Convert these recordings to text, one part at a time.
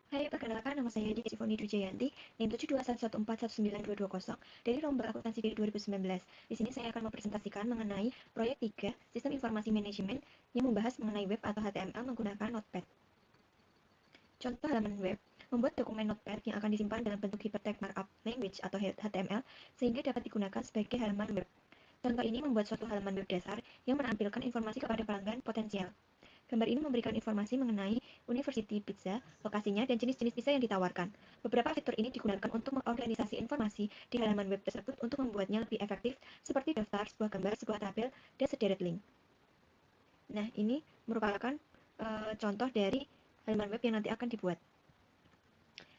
Hai, perkenalkan nama saya Desifoni Dujayanti, NIM 72114192220 dari Lomba Akuntansi Diri 2019. Di sini saya akan mempresentasikan mengenai proyek 3 Sistem Informasi Manajemen yang membahas mengenai web atau HTML menggunakan Notepad. Contoh halaman web, membuat dokumen Notepad yang akan disimpan dalam bentuk Hypertext Markup Language atau HTML sehingga dapat digunakan sebagai halaman web. Contoh ini membuat suatu halaman web dasar yang menampilkan informasi kepada pelanggan potensial. Gambar ini memberikan informasi mengenai University Pizza, lokasinya, dan jenis-jenis pizza yang ditawarkan. Beberapa fitur ini digunakan untuk mengorganisasi informasi di halaman web tersebut untuk membuatnya lebih efektif, seperti daftar, sebuah gambar, sebuah tabel, dan sederet link. Nah, ini merupakan contoh dari halaman web yang nanti akan dibuat.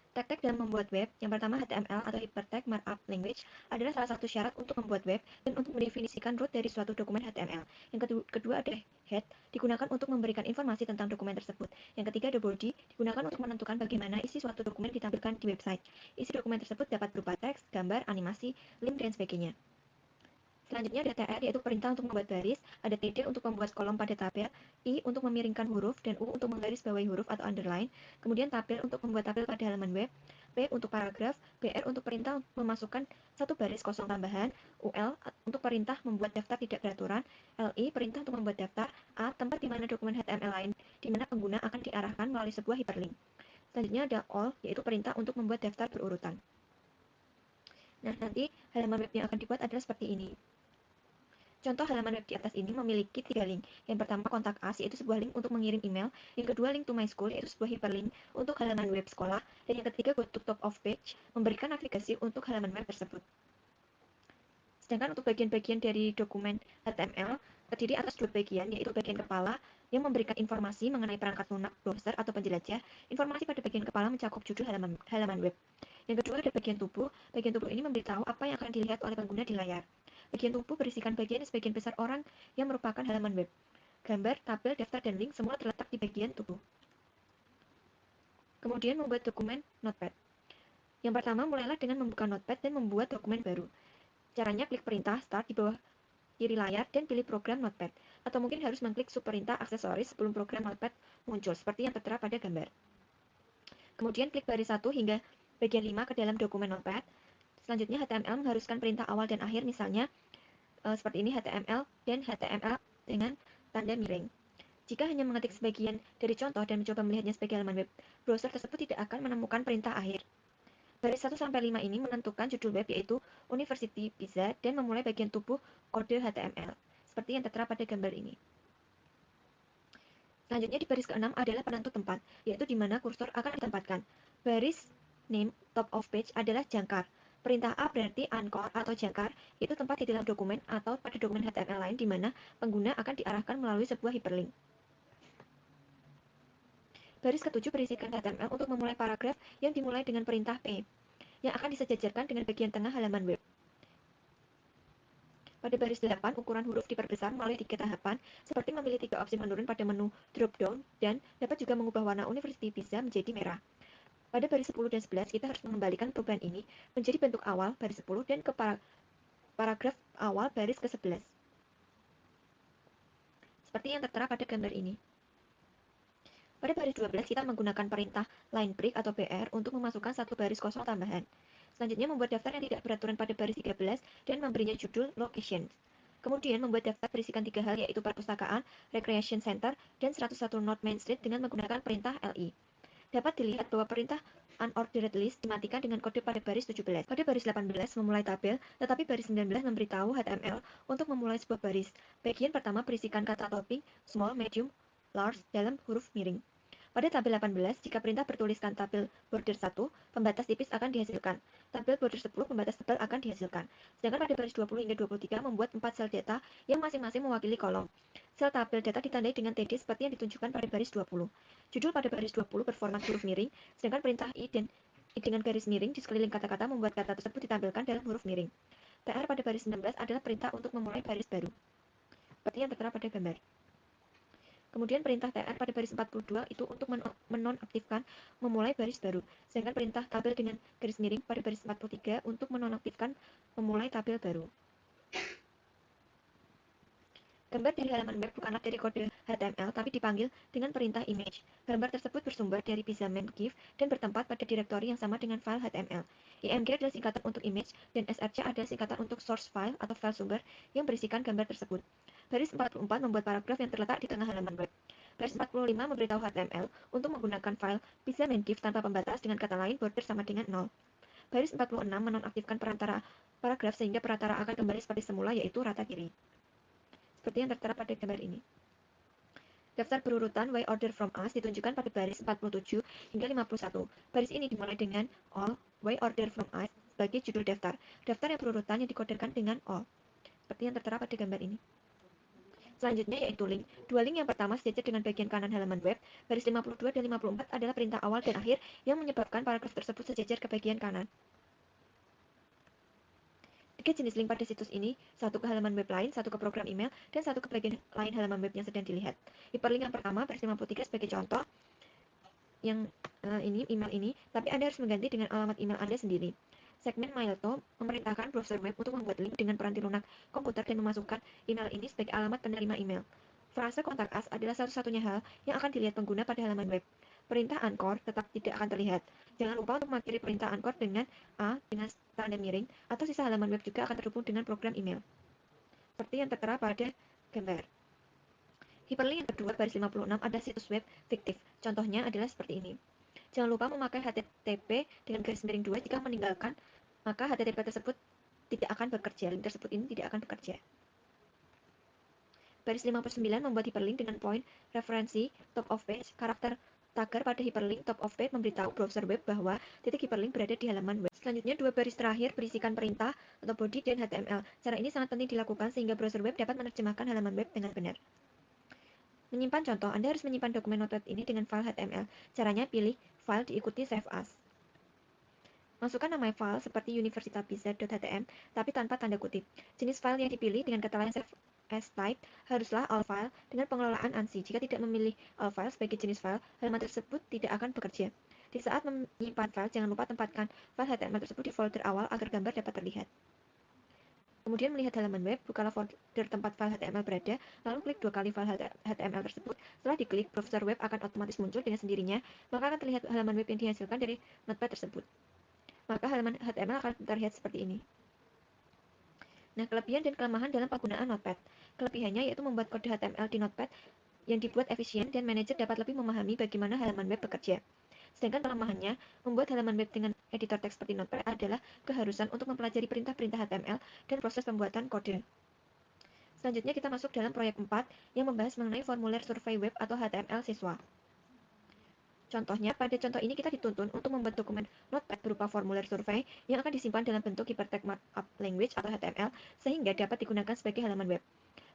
Tag-tag dalam membuat web, yang pertama HTML atau Hypertext Markup Language adalah salah satu syarat untuk membuat web dan untuk mendefinisikan root dari suatu dokumen HTML. Yang kedua ada head, digunakan untuk memberikan informasi tentang dokumen tersebut. Yang ketiga ada body, digunakan untuk menentukan bagaimana isi suatu dokumen ditampilkan di website. Isi dokumen tersebut dapat berupa teks, gambar, animasi, link, dan sebagainya. Selanjutnya ada TR, yaitu perintah untuk membuat baris, ada TD untuk membuat kolom pada tabel, I untuk memiringkan huruf, dan U untuk menggarisbawahi huruf atau underline, kemudian tabel untuk membuat tabel pada halaman web, P untuk paragraf, BR untuk perintah memasukkan satu baris kosong tambahan, UL untuk perintah membuat daftar tidak beraturan, LI perintah untuk membuat daftar, A tempat di mana dokumen HTML lain di mana pengguna akan diarahkan melalui sebuah hyperlink. Selanjutnya ada all, yaitu perintah untuk membuat daftar berurutan. Nah, nanti halaman web yang akan dibuat adalah seperti ini. Contoh halaman web di atas ini memiliki 3 link. Yang pertama kontak us, yaitu sebuah link untuk mengirim email. Yang kedua link to my school, yaitu sebuah hyperlink untuk halaman web sekolah. Dan yang ketiga go to top of page, memberikan navigasi untuk halaman web tersebut. Sedangkan untuk bagian-bagian dari dokumen HTML terdiri atas dua bagian, yaitu bagian kepala yang memberikan informasi mengenai perangkat lunak, browser, atau penjelajah. Informasi pada bagian kepala mencakup judul halaman web. Yang kedua ada bagian tubuh. Bagian tubuh ini memberitahu apa yang akan dilihat oleh pengguna di layar. Bagian tubuh berisikan bagian sebagian besar orang yang merupakan halaman web. Gambar, tabel, daftar, dan link semua terletak di bagian tubuh. Kemudian membuat dokumen Notepad. Yang pertama, mulailah dengan membuka Notepad dan membuat dokumen baru. Caranya klik perintah Start di bawah kiri layar dan pilih program Notepad. Atau mungkin harus mengklik subperintah aksesoris sebelum program Notepad muncul, seperti yang tertera pada gambar. Kemudian klik baris 1 hingga bagian 5 ke dalam dokumen Notepad. Selanjutnya HTML mengharuskan perintah awal dan akhir, misalnya seperti ini HTML dan HTML dengan tanda miring. Jika hanya mengetik sebagian dari contoh dan mencoba melihatnya sebagai halaman web, browser tersebut tidak akan menemukan perintah akhir. Baris 1-5 ini menentukan judul web, yaitu University Pizza, dan memulai bagian tubuh kode HTML, seperti yang tertera pada gambar ini. Selanjutnya di baris ke-6 adalah penentu tempat, yaitu di mana kursor akan ditempatkan. Baris name top of page adalah jangkar. Perintah A berarti anchor atau jangkar, itu tempat di dalam dokumen atau pada dokumen HTML lain di mana pengguna akan diarahkan melalui sebuah hyperlink. Baris ke-7 berisikan HTML untuk memulai paragraf yang dimulai dengan perintah P, yang akan disejajarkan dengan bagian tengah halaman web. Pada baris 8, ukuran huruf diperbesar melalui 3 tahapan, seperti memilih 3 opsi menurun pada menu drop-down, dan dapat juga mengubah warna University Pizza menjadi merah. Pada baris 10 dan 11, kita harus mengembalikan perubahan ini menjadi bentuk awal baris 10 dan ke paragraf awal baris ke-11. Seperti yang tertera pada gambar ini. Pada baris 12, kita menggunakan perintah line break atau BR untuk memasukkan satu baris kosong tambahan. Selanjutnya membuat daftar yang tidak beraturan pada baris 13 dan memberinya judul location. Kemudian membuat daftar berisikan 3 hal, yaitu perpustakaan, recreation center, dan 101 North Main Street dengan menggunakan perintah LI. Dapat dilihat bahwa perintah unordered list dimatikan dengan kode pada baris 17. Pada baris 18 memulai tabel, tetapi baris 19 memberitahu HTML untuk memulai sebuah baris. Bagian pertama berisikan kata topik, small, medium, large dalam huruf miring. Pada tabel 18, jika perintah bertuliskan tabel border 1, pembatas tipis akan dihasilkan. Tabel border 10, pembatas tebal akan dihasilkan. Sedangkan pada baris 20 hingga 23 membuat 4 sel data yang masing-masing mewakili kolom. Sel tabel data ditandai dengan TD seperti yang ditunjukkan pada baris 20. Judul pada baris 20 berformat huruf miring, sedangkan perintah I dan I dengan garis miring di sekeliling kata-kata membuat kata tersebut ditampilkan dalam huruf miring. TR pada baris 19 adalah perintah untuk memulai baris baru, seperti yang tertera pada gambar. Kemudian perintah TR pada baris 42 itu untuk menonaktifkan memulai baris baru, sedangkan perintah tabel dengan garis miring pada baris 43 untuk menonaktifkan memulai tabel baru. Gambar dari halaman web bukanlah dari kode HTML, tapi dipanggil dengan perintah image. Gambar tersebut bersumber dari Pixelmator GIF dan bertempat pada direktori yang sama dengan file HTML. IMG adalah singkatan untuk image, dan SRC adalah singkatan untuk source file atau file sumber yang berisikan gambar tersebut. Baris 44 membuat paragraf yang terletak di tengah halaman web. Baris 45 memberitahu HTML untuk menggunakan file Pixelmator GIF tanpa pembatas, dengan kata lain border sama dengan 0. Baris 46 menonaktifkan perantara paragraf sehingga perantara akan kembali seperti semula, yaitu rata kiri. Seperti yang tertera pada gambar ini. Daftar berurutan Y order from us ditunjukkan pada baris 47 hingga 51. Baris ini dimulai dengan all Y order from us sebagai judul daftar. Daftar yang berurutan yang dikodekan dengan all. Seperti yang tertera pada gambar ini. Selanjutnya yaitu link. Dua link yang pertama sejajar dengan bagian kanan halaman web. Baris 52 dan 54 adalah perintah awal dan akhir yang menyebabkan paragraf tersebut sejajar ke bagian kanan. Tiga jenis link pada situs ini, satu ke halaman web lain, satu ke program email, dan satu ke bagian lain halaman web yang sedang dilihat. Hyperlink yang pertama, baris 53 sebagai contoh, yang ini email ini, tapi Anda harus mengganti dengan alamat email Anda sendiri. Segmen Mailto memerintahkan browser web untuk membuat link dengan peranti lunak komputer dan memasukkan email ini sebagai alamat penerima email. Frase kontak us adalah satu-satunya hal yang akan dilihat pengguna pada halaman web. Perintah Anchor tetap tidak akan terlihat. Jangan lupa untuk mengakhiri perintah Anchor dengan A dengan tanda miring, atau sisa halaman web juga akan terhubung dengan program email. Seperti yang tertera pada gambar. Hyperlink yang kedua, baris 56, ada situs web fiktif. Contohnya adalah seperti ini. Jangan lupa memakai HTTP dengan garis miring 2 jika meninggalkan, maka HTTP tersebut tidak akan bekerja. Link tersebut ini tidak akan bekerja. Baris 59 membuat hyperlink dengan point referensi top of page. Karakter tagar pada hyperlink top of page memberitahu browser web bahwa titik hyperlink berada di halaman web. Selanjutnya, dua baris terakhir berisikan perintah atau body dan HTML. Cara ini sangat penting dilakukan sehingga browser web dapat menerjemahkan halaman web dengan benar. Menyimpan contoh, Anda harus menyimpan dokumen Notepad ini dengan file HTML. Caranya, pilih file diikuti save as. Masukkan nama file seperti universitasbz.htm, tapi tanpa tanda kutip. Jenis file yang dipilih dengan kata lain save as type haruslah all file dengan pengelolaan ANSI. Jika tidak memilih all file sebagai jenis file, halaman tersebut tidak akan bekerja. Di saat menyimpan file, jangan lupa tempatkan file HTML tersebut di folder awal agar gambar dapat terlihat. Kemudian melihat halaman web, bukalah folder tempat file HTML berada, lalu klik dua kali file HTML tersebut. Setelah diklik, browser web akan otomatis muncul dengan sendirinya, maka akan terlihat halaman web yang dihasilkan dari Notepad tersebut. Maka halaman HTML akan terlihat seperti ini. Nah, kelebihan dan kelemahan dalam penggunaan Notepad. Kelebihannya yaitu membuat kode HTML di Notepad yang dibuat efisien dan manajer dapat lebih memahami bagaimana halaman web bekerja. Sedangkan kelemahannya, membuat halaman web dengan editor teks seperti Notepad adalah keharusan untuk mempelajari perintah-perintah HTML dan proses pembuatan kode. Selanjutnya kita masuk dalam proyek 4 yang membahas mengenai formulir survei web atau HTML siswa. Contohnya, pada contoh ini kita dituntun untuk membuat dokumen Notepad berupa formulir survei yang akan disimpan dalam bentuk Hypertext Markup Language atau HTML sehingga dapat digunakan sebagai halaman web.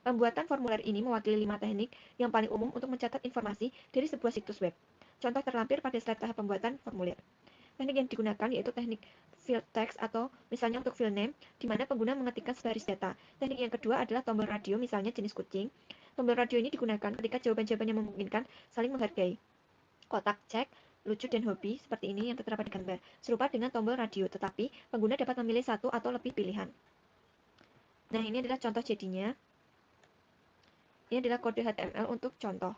Pembuatan formulir ini mewakili 5 teknik yang paling umum untuk mencatat informasi dari sebuah situs web. Contoh terlampir pada slide tahap pembuatan formulir. Teknik yang digunakan yaitu teknik field text atau misalnya untuk field name, di mana pengguna mengetikkan sebaris data. Teknik yang kedua adalah tombol radio, misalnya jenis kucing. Tombol radio ini digunakan ketika jawaban-jawaban yang memungkinkan saling menghargai. Kotak cek, lucu, dan hobi seperti ini yang tertera pada gambar, serupa dengan tombol radio, tetapi pengguna dapat memilih satu atau lebih pilihan. Nah, ini adalah contoh jadinya. Ini adalah kode HTML untuk contoh.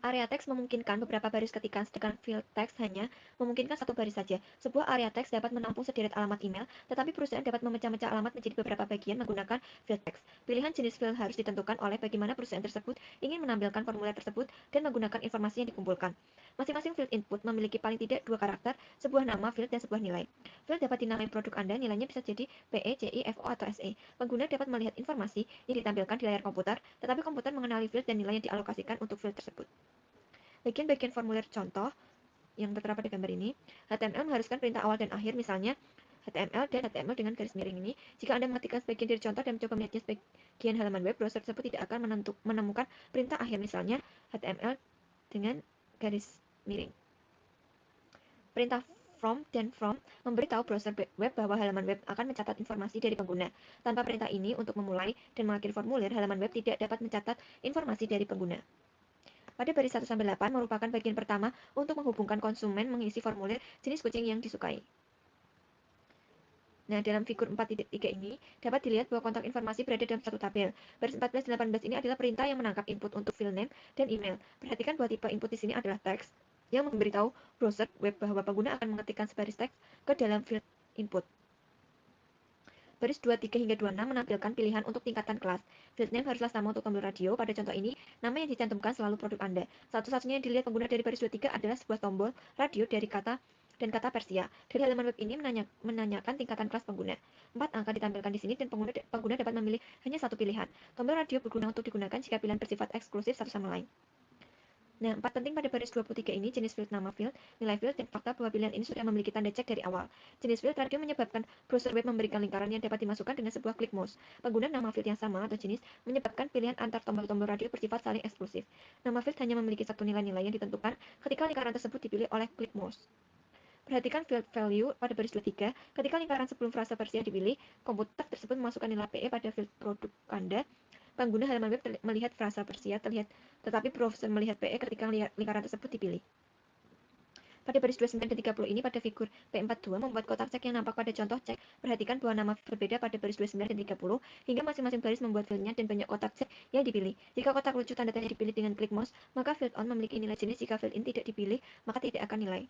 Area teks memungkinkan beberapa baris ketikan, sedangkan field text hanya memungkinkan satu baris saja. Sebuah area teks dapat menampung sederet alamat email, tetapi perusahaan dapat memecah-mecah alamat menjadi beberapa bagian menggunakan field text. Pilihan jenis field harus ditentukan oleh bagaimana perusahaan tersebut ingin menampilkan formulir tersebut dan menggunakan informasi yang dikumpulkan. Masing-masing field input memiliki paling tidak dua karakter, sebuah nama field dan sebuah nilai. Field dapat dinamai produk Anda, nilainya bisa jadi PE, CI, FO, atau SE. Pengguna dapat melihat informasi yang ditampilkan di layar komputer, tetapi komputer mengenali field dan nilai yang dialokasikan untuk field tersebut. Bagian-bagian formulir contoh yang tertera pada gambar ini, HTML mengharuskan perintah awal dan akhir, misalnya HTML dan HTML dengan garis miring ini. Jika Anda mengetikkan sebagian dari contoh dan mencoba melihatnya sebagian halaman web, browser tersebut tidak akan menemukan perintah akhir, misalnya HTML dengan garis miring. Perintah from dan from memberitahu browser web bahwa halaman web akan mencatat informasi dari pengguna. Tanpa perintah ini, untuk memulai dan mengakhiri formulir, halaman web tidak dapat mencatat informasi dari pengguna. Pada baris 1-8 merupakan bagian pertama untuk menghubungkan konsumen mengisi formulir jenis kucing yang disukai. Nah, dalam figur 4.3 ini dapat dilihat bahwa kontak informasi berada dalam satu tabel. Baris 14 dan 18 ini adalah perintah yang menangkap input untuk file name dan email. Perhatikan bahwa tipe input di sini adalah teks yang memberitahu browser web bahwa pengguna akan mengetikkan sebaris teks ke dalam field input. Baris 23 hingga 26 menampilkan pilihan untuk tingkatan kelas. Field name haruslah sama untuk tombol radio. Pada contoh ini, nama yang dicantumkan selalu produk Anda. Satu-satunya yang dilihat pengguna dari baris 23 adalah sebuah tombol radio dari kata dan kata Persia. Dari halaman web ini menanyakan tingkatan kelas pengguna. 4 angka ditampilkan di sini dan pengguna dapat memilih hanya satu pilihan. Tombol radio berguna untuk digunakan jika pilihan bersifat eksklusif satu sama lain. Nah, 4 penting pada baris 23 ini jenis field, nama field, nilai field, dan fakta bahwa pilihan ini sudah memiliki tanda cek dari awal. Jenis field radio menyebabkan browser web memberikan lingkaran yang dapat dimasukkan dengan sebuah klik mouse. Penggunaan nama field yang sama atau jenis menyebabkan pilihan antar tombol-tombol radio bersifat saling eksklusif. Nama field hanya memiliki satu nilai-nilai yang ditentukan ketika lingkaran tersebut dipilih oleh klik mouse. Perhatikan field value pada baris 23. Ketika lingkaran sebelum frasa Persia dipilih, komputer tersebut memasukkan nilai PE pada field produk Anda. Pengguna halaman web melihat frasa Persia tetapi browser melihat PE ketika lingkaran tersebut dipilih. Pada baris 29 dan 30 ini pada figur P42 membuat kotak cek yang nampak pada contoh cek. Perhatikan bahwa nama berbeda pada baris 29 dan 30 hingga masing-masing baris membuat fieldnya dan banyak kotak cek yang dipilih. Jika kotak lucu tanda tanya dipilih dengan klik mouse, maka field on memiliki nilai jenis. Jika field in tidak dipilih, maka tidak akan nilai.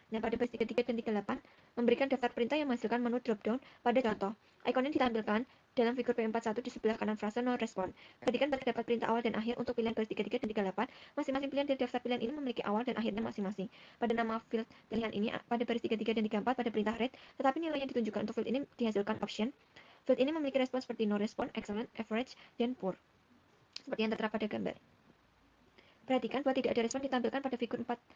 Nah, pada baris 33 dan 38 memberikan daftar perintah yang menghasilkan menu drop-down pada contoh. Ikon ini ditampilkan dalam figur P41 di sebelah kanan frasa no respond. Perhatikan pada dapat perintah awal dan akhir untuk pilihan baris 33 dan 38. Masing-masing pilihan dari daftar pilihan ini memiliki awal dan akhirnya masing-masing. Pada nama field pilihan ini pada baris 33 dan 34 pada perintah read, tetapi nilai yang ditunjukkan untuk field ini dihasilkan option. Field ini memiliki respon seperti no respond, excellent, average, dan poor. Seperti yang tertera pada gambar. Perhatikan bahwa tidak ada respon ditampilkan pada figur 4.1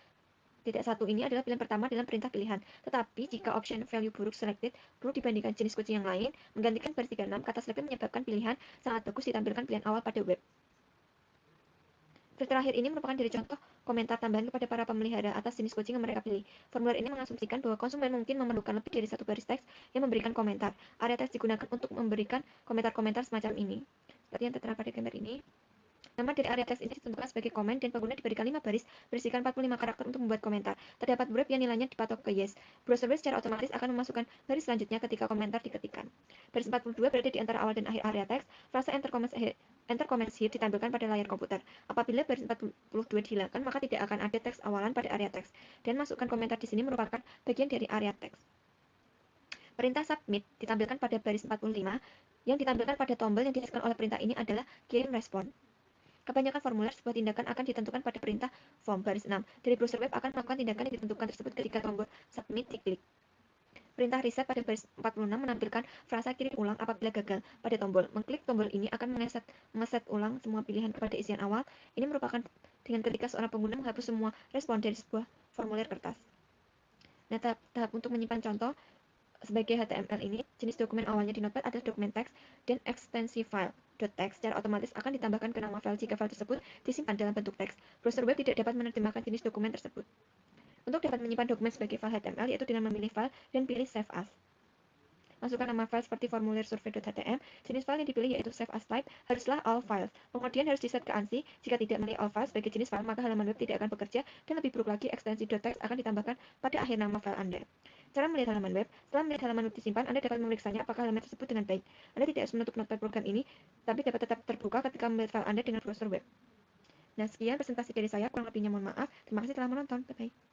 ini adalah pilihan pertama dalam perintah pilihan. Tetapi jika option value buruk selected buruk dibandingkan jenis kucing yang lain, menggantikan baris 36, kata selected menyebabkan pilihan sangat bagus ditampilkan pilihan awal pada web. Field terakhir ini merupakan dari contoh komentar tambahan kepada para pemelihara atas jenis kucing yang mereka pilih. Formulir ini mengasumsikan bahwa konsumen mungkin memerlukan lebih dari satu baris teks yang memberikan komentar. Area teks digunakan untuk memberikan komentar-komentar semacam ini. Seperti yang tertera pada gambar ini. Nama dari area teks ini ditentukan sebagai komen dan pengguna diberikan 5 baris berisikan 45 karakter untuk membuat komentar. Terdapat brief yang nilainya dipatok ke yes. Browser web secara otomatis akan memasukkan baris selanjutnya ketika komentar diketikkan. Baris 42 berada di antara awal dan akhir area teks. Frasa enter comments here ditampilkan pada layar komputer. Apabila baris 42 dihilangkan, maka tidak akan ada teks awalan pada area teks. Dan masukkan komentar di sini merupakan bagian dari area teks. Perintah submit ditampilkan pada baris 45. Yang ditampilkan pada tombol yang dihasilkan oleh perintah ini adalah kirim respon. Kebanyakan formulir sebuah tindakan akan ditentukan pada perintah form baris 6. Dari browser web akan melakukan tindakan yang ditentukan tersebut ketika tombol submit diklik. Perintah reset pada baris 46 menampilkan frasa kirim ulang apabila gagal pada tombol. Mengklik tombol ini akan mengeset ulang semua pilihan kepada isian awal. Ini merupakan dengan ketika seorang pengguna menghapus semua respon dari sebuah formulir kertas. Nah, tahap untuk menyimpan contoh sebagai HTML ini, jenis dokumen awalnya di Notepad adalah dokumen teks dan ekstensi file. .txt secara otomatis akan ditambahkan ke nama file jika file tersebut disimpan dalam bentuk teks. Browser web tidak dapat menerjemahkan jenis dokumen tersebut. Untuk dapat menyimpan dokumen sebagai file HTML, yaitu dengan memilih file dan pilih Save As. Masukkan nama file seperti formulir survei.htm. Jenis file yang dipilih yaitu Save As Type haruslah All Files. Kemudian harus diset ke ANSI. Jika tidak memilih All Files sebagai jenis file, maka halaman web tidak akan bekerja dan lebih buruk lagi ekstensi .txt akan ditambahkan pada akhir nama file Anda. Cara melihat halaman web. Setelah melihat halaman web disimpan, Anda dapat memeriksanya apakah halaman tersebut dengan baik. Anda tidak harus menutup Notepad program ini, tapi dapat tetap terbuka ketika melihat file Anda dengan browser web. Nah, sekian presentasi dari saya. Kurang lebihnya mohon maaf. Terima kasih telah menonton. Bye-bye.